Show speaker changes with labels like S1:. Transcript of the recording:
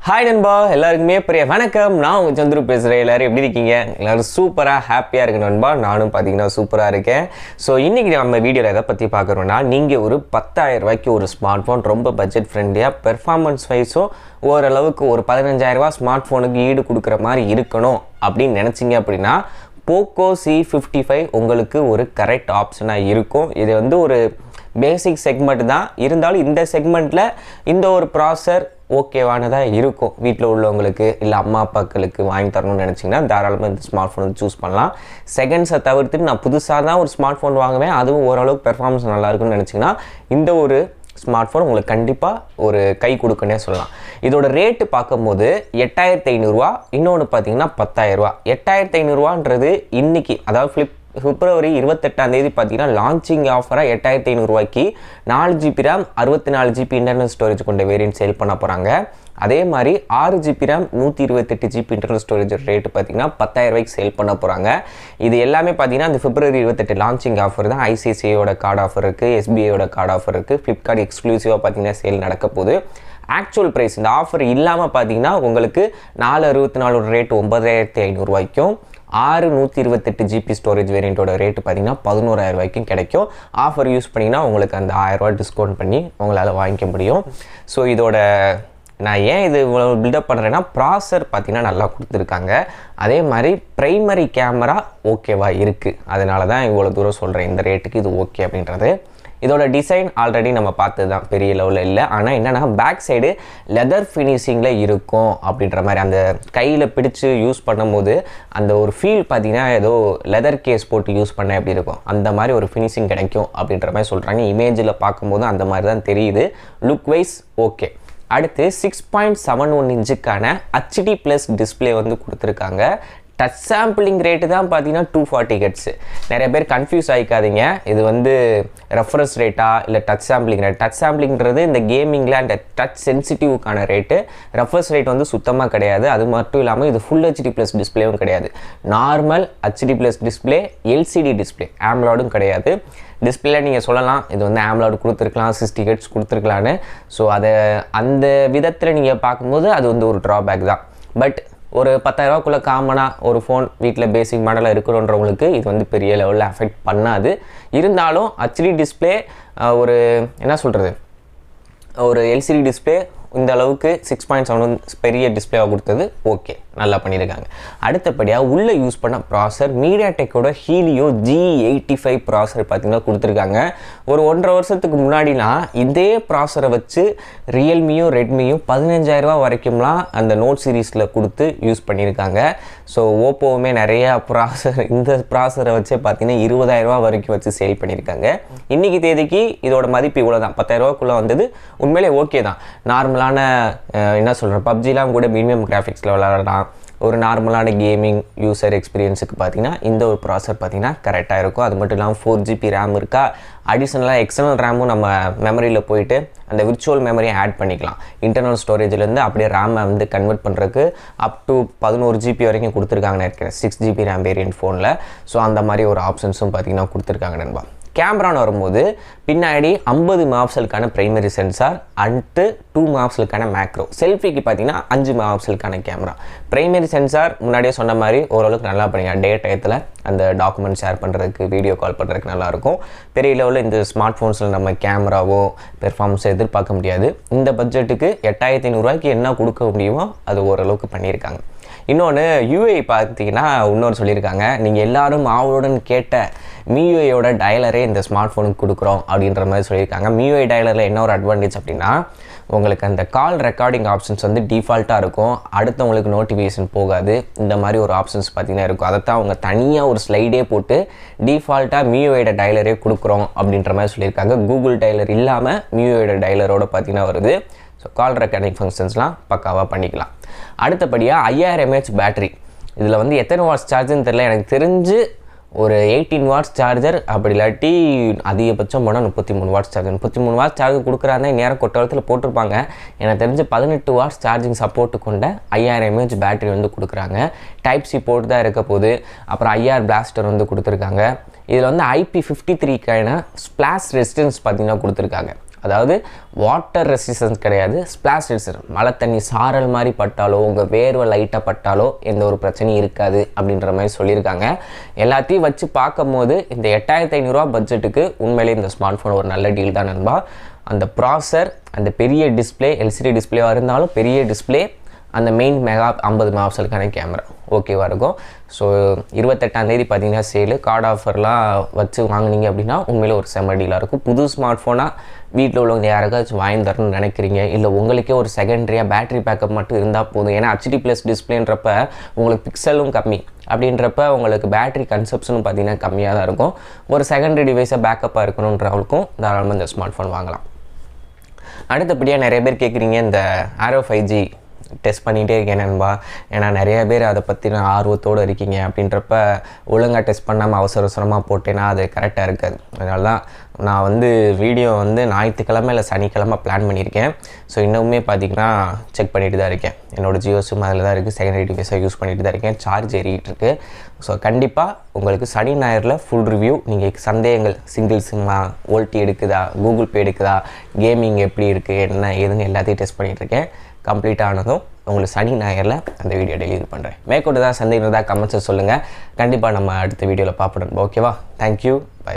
S1: Hi நண்பா, எல்லாருக்குமே பெரிய வணக்கம். நான் உங்கள் சந்துரு பேசுகிறேன். எல்லோரும் எப்படி இருக்கீங்க? எல்லோரும் சூப்பராக ஹாப்பியாக இருக்கு நண்பா. நானும் பார்த்தீங்கன்னா சூப்பராக இருக்கேன். ஸோ இன்றைக்கி நம்ம வீடியோவில் எதை பற்றி பார்க்குறோன்னா, நீங்கள் ஒரு 10,000 ரூபாய்க்கு ஒரு ஸ்மார்ட் ஃபோன் ரொம்ப பட்ஜெட் ஃப்ரெண்ட்லியாக பெர்ஃபார்மன்ஸ் வைஸும் ஓரளவுக்கு ஒரு 15,000 ரூபா ஸ்மார்ட் ஃபோனுக்கு ஈடு கொடுக்குற மாதிரி இருக்கணும் அப்படின்னு நினச்சிங்க அப்படின்னா Poco C55 உங்களுக்கு ஒரு கரெக்ட் ஆப்ஷனாக இருக்கும். இது வந்து ஒரு பேசிக் செக்மெண்ட் தான் இருந்தாலும் இந்த செக்மெண்ட்டில் இந்த ஒரு ப்ராசர் ஓகேவானதாக இருக்கும். வீட்டில் உள்ளவங்களுக்கு இல்லை அம்மா அப்பாக்களுக்கு வாங்கி தரணும்னு நினச்சிங்கன்னா தாராளமாக இந்த ஸ்மார்ட் ஃபோன் சூஸ் பண்ணலாம். செகண்ட்ஸை தவிர்த்துட்டு நான் புதுசாக தான் ஒரு ஸ்மார்ட் ஃபோன் வாங்குவேன், அதுவும் ஓரளவுக்கு பெர்ஃபார்மன்ஸ் நல்லாயிருக்குன்னு நினச்சிங்கன்னா இந்த ஒரு ஸ்மார்ட் ஃபோன் உங்களுக்கு கண்டிப்பாக ஒரு கை கொடுக்குன்னே சொல்லலாம். இதோட ரேட்டு பார்க்கும்போது 8,500 ரூபா, இன்னொன்று பார்த்தீங்கன்னா 10,000 ரூபா. 8,500 ரூபான்றது இன்றைக்கி, அதாவது பிப்ரவரி 28 பார்த்தீங்கன்னா லான்ச்சிங் ஆஃபராக 8,500 ரூபாய்க்கு 4GB RAM 64GB internal storage கொண்ட வேரியன்ட் சேல் பண்ண போகிறாங்க. அதே மாதிரி 6GB RAM 128GB internal storage rate பார்த்தீங்கன்னா 10,000 ரூபாய்க்கு சேல் பண்ண போகிறாங்க. இது எல்லாமே பார்த்தீங்கன்னா அந்த பிப்ரவரி 28 லான்ச்சிங் ஆஃபர் தான். ஐசிஐசிஐயோட கார்டு ஆஃபர் இருக்குது, எஸ்பிஐயோட கார்டு ஆஃபர் இருக்குது, ஃப்ளிப்கார்ட் எக்ஸ்க்ளூசிவாக பார்த்தீங்கன்னா சேல் நடக்க போகுது. ஆக்சுவல் ப்ரைஸ் இந்த ஆஃபர் இல்லாமல் பார்த்தீங்கன்னா உங்களுக்கு 464 ரேட்டு 9,500 ரூபாய்க்கும், 128GB ஸ்டோரேஜ் வேரியண்ட்டோட ரேட்டு பார்த்தீங்கன்னா 11,000 ரூபாய்க்கும் கிடைக்கும். ஆஃபர் யூஸ் பண்ணிங்கன்னா உங்களுக்கு அந்த 1000 ரூபா டிஸ்கவுண்ட் பண்ணி உங்களால் வாங்கிக்க முடியும். ஸோ இதோட நான் ஏன் இது இவ்வளோ பில்டப் பண்ணுறேன்னா, ப்ராசர் பார்த்தீங்கன்னா நல்லா கொடுத்துருக்காங்க. அதே மாதிரி ப்ரைமரி கேமரா ஓகேவா இருக்குது, அதனால தான் இவ்வளோ தூரம் சொல்கிறேன் இந்த ரேட்டுக்கு இது ஓகே அப்படின்றது. இதோட டிசைன் ஆல்ரெடி நம்ம பார்த்தது தான், பெரிய லெவலில் இல்லை. ஆனால் என்னென்னா பேக் சைடு லெதர் ஃபினிஷிங்கில் இருக்கும் அப்படின்ற மாதிரி, அந்த கையில் பிடிச்சி யூஸ் பண்ணும்போது அந்த ஒரு ஃபீல் பார்த்தீங்கன்னா ஏதோ லெதர் கேஸ் போட்டு யூஸ் பண்ண எப்படி இருக்கும் அந்த மாதிரி ஒரு ஃபினிஷிங் கிடைக்கும் அப்படின்ற மாதிரி சொல்கிறாங்க. இமேஜில் பார்க்கும்போது அந்த மாதிரி தான் தெரியுது. Look wise okay. அடுத்து 6.71 இன்ச்சுக்கான HD+ டிஸ்பிளே வந்து கொடுத்துருக்காங்க. டச் சாம்பிளிங் ரேட்டு தான் பார்த்தீங்கன்னா 240 Hz. நிறைய பேர் கன்ஃபியூஸ் ஆகிக்காதீங்க, இது வந்து ரெஃப்ரெஷ் ரேட்டா இல்லை டச் சாம்பிளிங் ரேட். டச் சாம்பிளிங்கிறது இந்த கேமிங்கில் அந்த டச் சென்சிட்டிவ்க்கான ரேட்டு, ரெஃப்ரெஷ் ரேட் வந்து சுத்தமாக கிடையாது. அது மட்டும் இல்லாமல் இது ஃபுல் HD+ டிஸ்பிளேவும் கிடையாது. Normal HD+ display, LCD display, ஆம்லாடும் கிடையாது. டிஸ்பிளே நீங்கள் சொல்லலாம் இது வந்து ஆம்லாய்டு கொடுத்துருக்கலாம், 60 Hz கொடுத்துருக்கலான்னு. ஸோ அதை அந்த விதத்தில் நீங்கள் பார்க்கும்போது அது வந்து ஒரு ட்ராபேக் தான். பட் ஒரு 10,000 ரூபாக்குள்ளே காமனாக ஒரு ஃபோன் வீட்டில் பேசிக் மாடலாக இருக்கிறவங்களுக்கு இது வந்து பெரிய லெவலில் அஃபெக்ட் பண்ணாது. இருந்தாலும் HD டிஸ்பிளே ஒரு என்ன சொல்கிறது, ஒரு LCD டிஸ்பிளே இந்த அளவுக்கு 6.7 பெரிய டிஸ்பிளேவாக கொடுத்தது ஓகே, நல்லா பண்ணியிருக்காங்க. அடுத்தபடியாக உள்ளே யூஸ் பண்ண ப்ராசர் மீடியாடெக்கோட ஹீலியோ G85 ப்ராசர் பார்த்திங்கன்னா கொடுத்துருக்காங்க. ஒரு 1.5 வருஷத்துக்கு முன்னாடிலாம் இதே ப்ராசரை வச்சு ரியல்மியும் ரெட்மியும் 15,000 ரூபா வரைக்கும்லாம் அந்த நோட் சீரீஸில் கொடுத்து யூஸ் பண்ணியிருக்காங்க. ஸோ ஓப்போவுமே நிறையா இந்த ப்ராசரை வச்சே பார்த்திங்கன்னா 20,000 ரூபா வரைக்கும் வச்சு சேல் பண்ணியிருக்காங்க. இன்றைக்கி தேதிக்கு இதோட மதிப்பு இவ்வளோ தான், 10,000 ரூபாக்குள்ளே வந்தது உண்மையிலே ஓகே தான். நார்மலான என்ன சொல்கிறேன், பப்ஜிலாம் கூட மினிமம் கிராஃபிக்ஸில் விளாடலாம். ஒரு நார்மலான கேமிங் யூசர் எக்ஸ்பீரியன்ஸுக்கு பார்த்தீங்கன்னா இந்த ஒரு ப்ராசர் பார்த்தீங்கன்னா கரெக்டாக இருக்கும். அது மட்டும் இல்லாமல் 4GB RAM இருக்கா, அடிஷ்னலாக எக்ஸ்டர்னல் ரேமும் நம்ம மெமரியில் போயிட்டு அந்த விர்ச்சுவல் மெமரியை ஆட் பண்ணிக்கலாம். இன்டர்னல் ஸ்டோரேஜ்லேருந்து அப்படியே ரேமை வந்து கன்வெர்ட் பண்ணுறதுக்கு அப் டு 11GB வரைக்கும் கொடுத்துருக்காங்கன்னு நினைக்கிறேன் 6GB RAM வேரியன்ட் ஃபோனில். ஸோ அந்த மாதிரி ஒரு ஆப்ஷன்ஸும் பார்த்தீங்கன்னா கொடுத்துருக்காங்க நண்பா. கேமரான்னு வரும்போது பின்னாடி 50 மெகாபிக்சலுக்கான பிரைமரி சென்சார் அண்டு 2 மெகாபிக்சலுக்கான மேக்ரோ. செல்ஃபிக்கு பார்த்தீங்கன்னா 5 மெகாபிக்சலுக்கான கேமரா. பிரைமரி சென்சார் முன்னாடியே சொன்ன மாதிரி ஓரளவுக்கு நல்லா பண்ணிங்க. டே டயத்தில் அந்த டாக்குமெண்ட் ஷேர் பண்ணுறதுக்கு, வீடியோ கால் பண்ணுறதுக்கு நல்லாயிருக்கும். பெரிய லெவலில் இந்த ஸ்மார்ட் ஃபோன்ஸில் நம்ம கேமராவோ பெர்ஃபார்மன்ஸோ எதிர்பார்க்க முடியாது. இந்த பட்ஜெட்டுக்கு 8,500 ரூபாய்க்கு என்ன கொடுக்க முடியுமோ அது ஓரளவுக்கு பண்ணியிருக்காங்க. இன்னொன்று யூஐ பார்த்தீங்கன்னா இன்னொரு சொல்லியிருக்காங்க, நீங்கள் எல்லோரும் ஆவலுடன் கேட்ட MIUIயோட டயலரே இந்த ஸ்மார்ட் ஃபோனுக்கு கொடுக்குறோம் அப்படின்ற மாதிரி சொல்லியிருக்காங்க. MIUI டயலரில் என்ன ஒரு அட்வான்டேஜ் அப்படின்னா, உங்களுக்கு அந்த கால் ரெக்கார்டிங் ஆப்ஷன்ஸ் வந்து டிஃபால்ட்டாக இருக்கும், அடுத்தவங்களுக்கு நோட்டிஃபிகேஷன் போகாது. இந்த மாதிரி ஒரு ஆப்ஷன்ஸ் பார்த்திங்கன்னா இருக்கும். அதைத்தான் அவங்க தனியாக ஒரு ஸ்லைடே போட்டு டிஃபால்ட்டாக MIUIயோட டயலரே கொடுக்குறோம் அப்படின்ற மாதிரி சொல்லியிருக்காங்க. கூகுள் டயலர் இல்லாமல் MIUIயோட டயலரோட பார்த்திங்கன்னா வருது. ஸோ கால் ரெக்கார்டிங் ஃபங்க்ஷன்ஸ்லாம் பக்காவாக பண்ணிக்கலாம். அடுத்தபடியாக 5000 mAh பேட்டரி. இதில் வந்து எத்தனை வாட்ஸ் சார்ஜர்னு தெரியல, எனக்கு தெரிஞ்சு ஒரு 18 வாட்ஸ் சார்ஜர், அப்படி இல்லாட்டி அதிகபட்சம் போனால் 33 வாட்ஸ் சார்ஜர். 33 வாட்ஸ் சார்ஜர் கொடுக்குறாங்க, நேரம் கொட்டாலத்தில் போட்டிருப்பாங்க. எனக்கு தெரிஞ்சு 18 வாட்ஸ் சார்ஜிங் சப்போர்ட்டு கொண்ட 5000 mAh பேட்டரி வந்து கொடுக்குறாங்க. டைப் சி போர்ட் தான் இருக்க போகுது. அப்புறம் IR பிளாஸ்டர் வந்து கொடுத்துருக்காங்க. இதில் வந்து IP53க்கான ஸ்பிளாஷ் ரெசிஸ்டன்ஸ் பார்த்திங்கன்னா கொடுத்துருக்காங்க. அதாவது வாட்டர் ரெசிஸ்டன்ஸ் கிடையாது, ஸ்பிளாஷ் ரெசிஸ்டன்ஸ். மழை தண்ணி சாரல் மாதிரி பட்டாலோ உங்கள் வேர்வை லைட்டாக பட்டாலோ எந்த ஒரு பிரச்சனையும் இருக்காது அப்படின்ற மாதிரி சொல்லியிருக்காங்க. எல்லாத்தையும் வச்சு பார்க்கும் போது இந்த 8500 பட்ஜெட்டுக்கு உண்மையிலே இந்த ஸ்மார்ட் ஃபோன் ஒரு நல்ல டீல் தான் நண்பா. அந்த ப்ராசர், அந்த பெரிய டிஸ்பிளே, எல்சிடி டிஸ்பிளேவாக இருந்தாலும் பெரிய டிஸ்பிளே, அந்த மெயின் 50 மெகாபிக்சலுக்கான கேமரா ஓகேவாக இருக்கும். ஸோ 28ஆம் தேதி பார்த்தீங்கன்னா சேலு, கார்டு ஆஃபர்லாம் வச்சு வாங்கினீங்க அப்படின்னா உண்மையிலே ஒரு செம்ம டீலாக இருக்கும். புது ஸ்மார்ட் ஃபோனாக வீட்டில் உள்ளவங்க யாருக்காச்சும் வாங்கி தரணும்னு நினைக்கிறீங்க, இல்லை உங்களுக்கே ஒரு செகண்டரியாக பேட்டரி பேக்கப் மட்டும் இருந்தால் போதும். ஏன்னா HD+ டிஸ்பிளேன்றப்ப உங்களுக்கு பிக்சலும் கம்மி, அப்படின்றப்ப உங்களுக்கு பேட்டரி கன்சப்ஷனும் பார்த்தீங்கன்னா கம்மியாக தான் இருக்கும். ஒரு செகண்டரி டிவைஸாக பேக்கப்பாக இருக்கணுன்றவங்களுக்கும் தாராளமாக இந்த ஸ்மார்ட் ஃபோன் வாங்கலாம். அடுத்தபடியாக நிறைய பேர் கேட்குறீங்க, இந்த Aero 5G டெஸ்ட் பண்ணிகிட்டே இருக்கேன் நண்பா. ஏன்னா நிறைய பேர் அதை பற்றின ஆர்வத்தோடு இருக்கீங்க. அப்படின்றப்ப ஒழுங்காக டெஸ்ட் பண்ணாமல் அவசரமாக போட்டேன்னா அது கரெக்டாக இருக்காது. அதனால தான் நான் வீடியோ ஞாயிற்றுக்கிழமை இல்லை சனிக்கிழமை பிளான் பண்ணியிருக்கேன். ஸோ இன்னுமே பார்த்திங்கன்னா செக் பண்ணிட்டு தான் இருக்கேன். என்னோடய ஜியோ சிம் அதில் தான் இருக்குது, செகண்டரி டிவைஸாக யூஸ் பண்ணிட்டு தான் இருக்கேன். சார்ஜ் ஏறிக்கிட்டு இருக்குது. ஸோ கண்டிப்பாக உங்களுக்கு சனி ஞாயிறில் ஃபுல் ரிவ்யூ. நீங்கள் சந்தேகங்கள், single Simha, ஓல்டி எடுக்குதா, Google Pay எடுக்குதா, gaming எப்படி இருக்குது, என்ன ஏதுன்னு எல்லாத்தையும் டெஸ்ட் பண்ணிகிட்ருக்கேன். கம்ப்ளீட் ஆனதும் உங்களுக்கு சனி ஞாயிறில் அந்த வீடியோ டெலிவரி பண்ணுறேன். மேற்கொண்டு தான் சந்தேகம் இருந்தால் கமெண்ட்ஸை சொல்லுங்கள். கண்டிப்பாக நம்ம அடுத்த வீடியோவில் பார்ப்போம். ஓகேவா? Thank you, by.